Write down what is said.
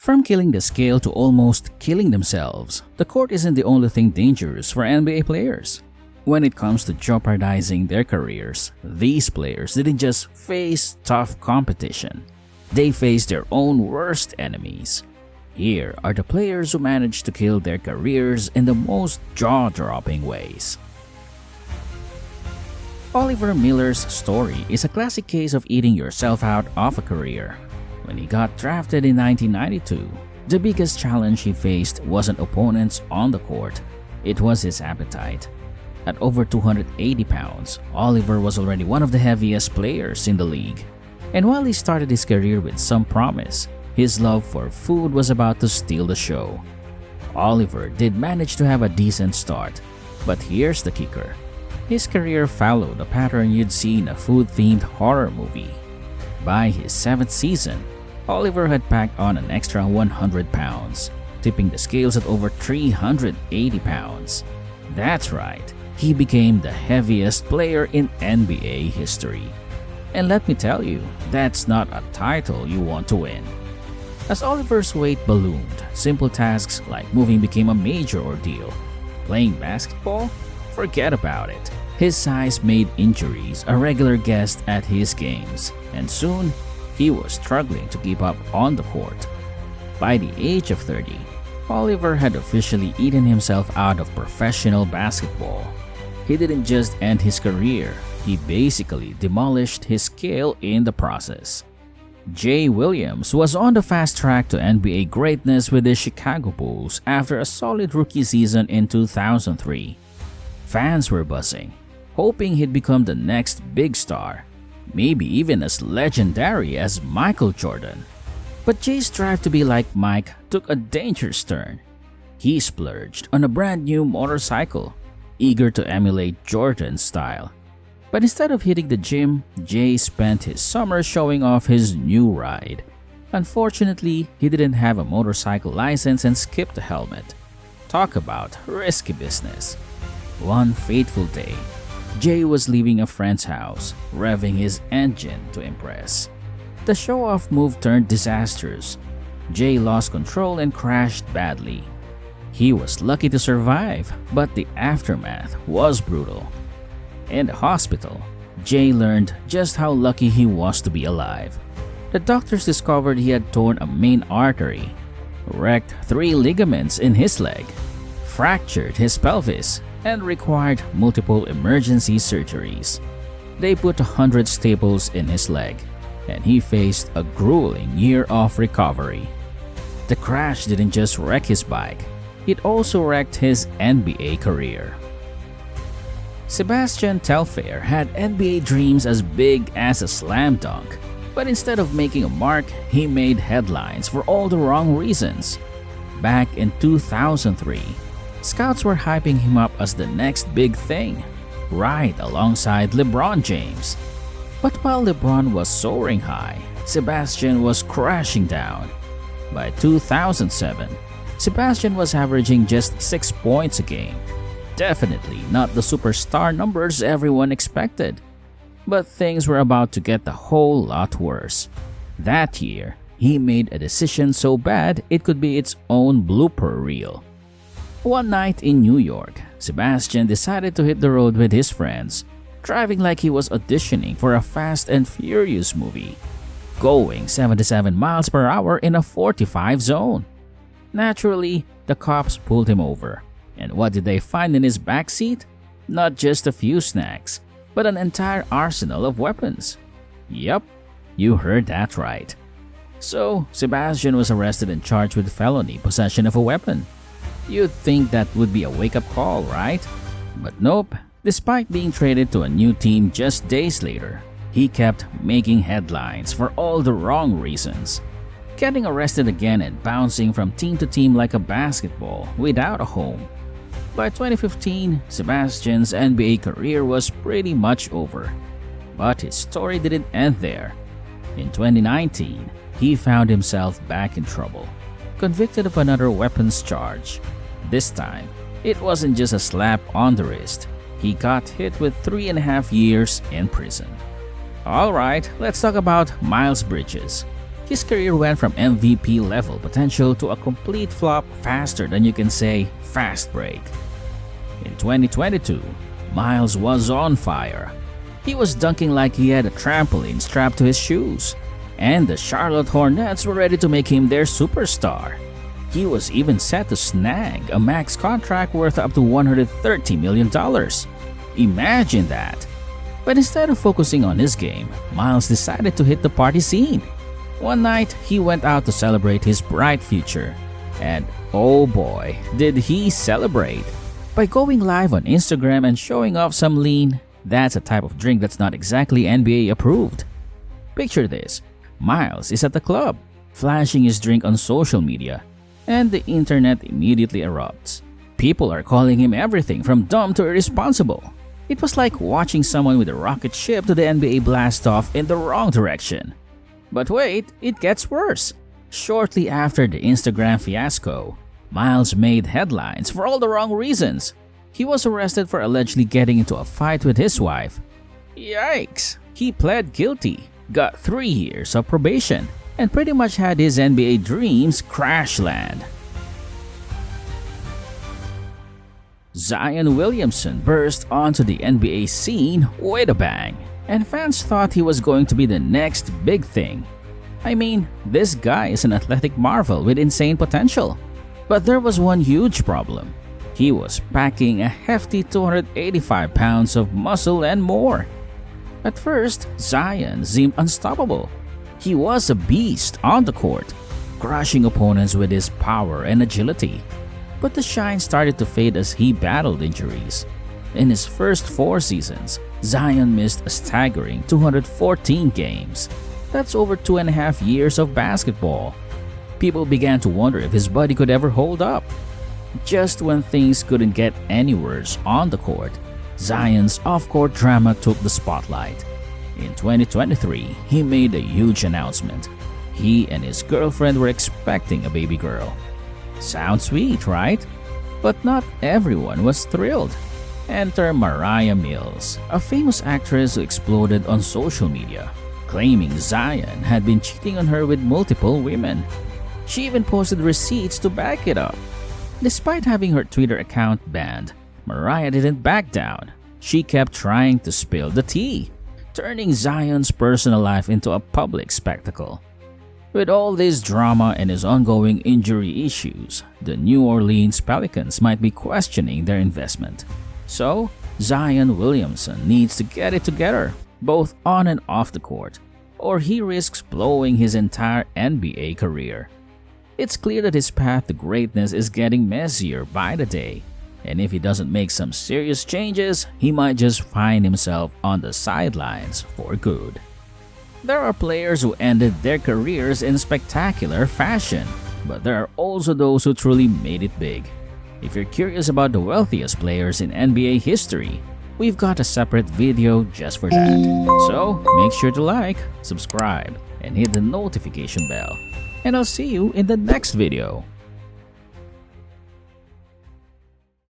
From killing the scale to almost killing themselves, the court isn't the only thing dangerous for NBA players. When it comes to jeopardizing their careers, these players didn't just face tough competition, they faced their own worst enemies. Here are the players who managed to kill their careers in the most jaw-dropping ways. Oliver Miller's story is a classic case of eating yourself out of a career. When he got drafted in 1992, the biggest challenge he faced wasn't opponents on the court, it was his appetite. At over 280 pounds, Oliver was already one of the heaviest players in the league. And while he started his career with some promise, his love for food was about to steal the show. Oliver did manage to have a decent start, but here's the kicker. His career followed a pattern you'd see in a food-themed horror movie. By his 7th season, Oliver had packed on an extra 100 pounds, tipping the scales at over 380 pounds. That's right, he became the heaviest player in NBA history. And let me tell you, that's not a title you want to win. As Oliver's weight ballooned, simple tasks like moving became a major ordeal. Playing basketball? Forget about it. His size made injuries a regular guest at his games, and soon, he was struggling to keep up on the court. By the age of 30, Oliver had officially eaten himself out of professional basketball. He didn't just end his career, he basically demolished his scale in the process. Jay Williams was on the fast track to NBA greatness with the Chicago Bulls after a solid rookie season in 2003. Fans were buzzing, hoping he'd become the next big star, maybe even as legendary as Michael Jordan. But Jay's drive to be like Mike took a dangerous turn. He splurged on a brand new motorcycle, eager to emulate Jordan's style. But instead of hitting the gym, Jay spent his summer showing off his new ride. Unfortunately, he didn't have a motorcycle license and skipped the helmet. Talk about risky business. One fateful day, Jay was leaving a friend's house, revving his engine to impress. The show-off move turned disastrous. Jay lost control and crashed badly. He was lucky to survive, but the aftermath was brutal. In the hospital, Jay learned just how lucky he was to be alive. The doctors discovered he had torn a main artery, wrecked 3 ligaments in his leg, fractured his pelvis, and required multiple emergency surgeries. They put 100 staples in his leg, and he faced a grueling year of recovery. The crash didn't just wreck his bike, it also wrecked his NBA career. Sebastian Telfair had NBA dreams as big as a slam dunk, but instead of making a mark, he made headlines for all the wrong reasons. Back in 2003, scouts were hyping him up as the next big thing, right alongside LeBron James. But while LeBron was soaring high, Sebastian was crashing down. By 2007, Sebastian was averaging just 6 points a game. Definitely not the superstar numbers everyone expected. But things were about to get a whole lot worse. That year, he made a decision so bad it could be its own blooper reel. One night in New York, Sebastian decided to hit the road with his friends, driving like he was auditioning for a Fast and Furious movie, going 77 miles per hour in a 45 zone. Naturally, the cops pulled him over. And what did they find in his backseat? Not just a few snacks, but an entire arsenal of weapons. Yup, you heard that right. So, Sebastian was arrested and charged with felony possession of a weapon. You'd think that would be a wake-up call, right? But nope, despite being traded to a new team just days later, he kept making headlines for all the wrong reasons. Getting arrested again and bouncing from team to team like a basketball without a home. By 2015, Sebastian's NBA career was pretty much over. But his story didn't end there. In 2019, he found himself back in trouble, convicted of another weapons charge. This time, it wasn't just a slap on the wrist. He got hit with 3.5 years in prison. Alright, let's talk about Miles Bridges. His career went from MVP level potential to a complete flop faster than you can say fast break. In 2022, Miles was on fire. He was dunking like he had a trampoline strapped to his shoes, and the Charlotte Hornets were ready to make him their superstar. He was even set to snag a max contract worth up to $130 million. Imagine that! But instead of focusing on his game, Miles decided to hit the party scene. One night, he went out to celebrate his bright future. And oh boy, did he celebrate! By going live on Instagram and showing off some lean, that's a type of drink that's not exactly NBA approved. Picture this, Miles is at the club, flashing his drink on social media, and the internet immediately erupts. People are calling him everything from dumb to irresponsible. It was like watching someone with a rocket ship to the NBA blast off in the wrong direction. But wait, it gets worse. Shortly after the Instagram fiasco, Miles made headlines for all the wrong reasons. He was arrested for allegedly getting into a fight with his wife. Yikes! He pled guilty, got 3 years of probation, and pretty much had his NBA dreams crash land. Zion Williamson burst onto the NBA scene with a bang, and fans thought he was going to be the next big thing. I mean, this guy is an athletic marvel with insane potential. But there was one huge problem. He was packing a hefty 285 pounds of muscle and more. At first, Zion seemed unstoppable. He was a beast on the court, crushing opponents with his power and agility. But the shine started to fade as he battled injuries. In his first 4 seasons, Zion missed a staggering 214 games. That's over 2.5 years of basketball. People began to wonder if his body could ever hold up. Just when things couldn't get any worse on the court, Zion's off-court drama took the spotlight. In 2023, he made a huge announcement. He and his girlfriend were expecting a baby girl. Sounds sweet, right? But not everyone was thrilled. Enter Mariah Mills, a famous actress who exploded on social media, claiming Zion had been cheating on her with multiple women. She even posted receipts to back it up. Despite having her Twitter account banned, Mariah didn't back down. She kept trying to spill the tea, turning Zion's personal life into a public spectacle. With all this drama and his ongoing injury issues, the New Orleans Pelicans might be questioning their investment. So, Zion Williamson needs to get it together, both on and off the court, or he risks blowing his entire NBA career. It's clear that his path to greatness is getting messier by the day, and if he doesn't make some serious changes, he might just find himself on the sidelines for good. There are players who ended their careers in spectacular fashion, but there are also those who truly made it big. If you're curious about the wealthiest players in NBA history, we've got a separate video just for that. So make sure to like, subscribe, and hit the notification bell. And I'll see you in the next video.